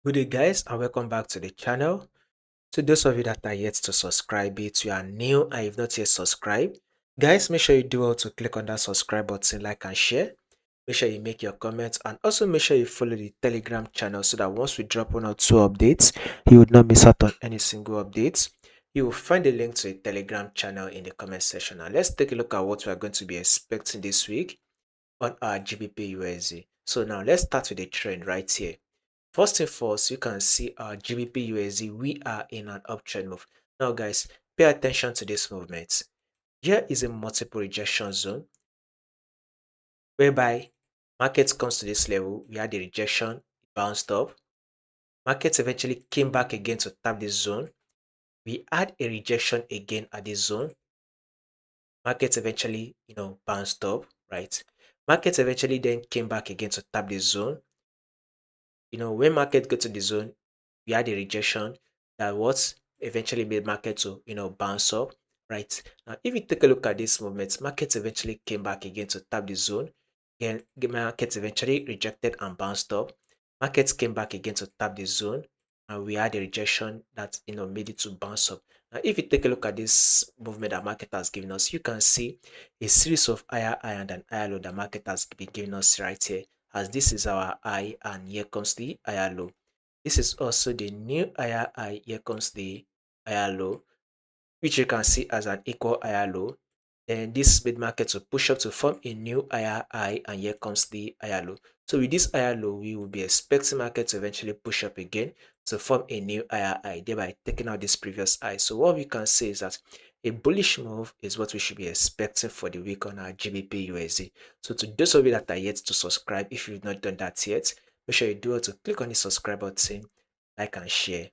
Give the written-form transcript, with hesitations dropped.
Good day guys and welcome back to the channel. To those of you that are yet to subscribe, if you are new and you've not yet subscribed, guys, make sure you do all to click on that subscribe button, like and share. Make sure you make your comments and also make sure you follow the Telegram channel so that once we drop one or two updates, you would not miss out on any single updates. You will find the link to the Telegram channel in the comment section. Now let's take a look at what we are going to be expecting this week on our GBPUSD. So now let's start with the trend right here. First and foremost, you can see our GBPUSD, we are in an uptrend move. Now guys, pay attention to this movement. Here is a multiple rejection zone whereby markets comes to this level, we had the rejection, bounced up. Markets eventually came back again to tap this zone. We had a rejection again at this zone. Markets eventually, bounced up, right? Markets eventually then came back again to tap this zone. When market go to the zone, we had a rejection that what eventually made market to, bounce up, right? Now, if you take a look at this movement, markets eventually came back again to tap the zone. Again, the markets eventually rejected and bounced up. Markets came back again to tap the zone, and we had a rejection that, made it to bounce up. Now, if you take a look at this movement that market has given us, you can see a series of higher high and an higher low that market has been giving us right here, as this is our high and here comes the higher low. This is also the new higher high, here comes the higher low, which you can see as an equal higher low. Then this mid market to push up to form a new higher high, and here comes the higher low. So with this higher low, we will be expecting market to eventually push up again to form a new higher high, thereby taking out this previous high. So what we can say is that a bullish move is what we should be expecting for the week on our GBP USD. So to those of you that are yet to subscribe, if you've not done that yet, make sure you do it to click on the subscribe button, like and share.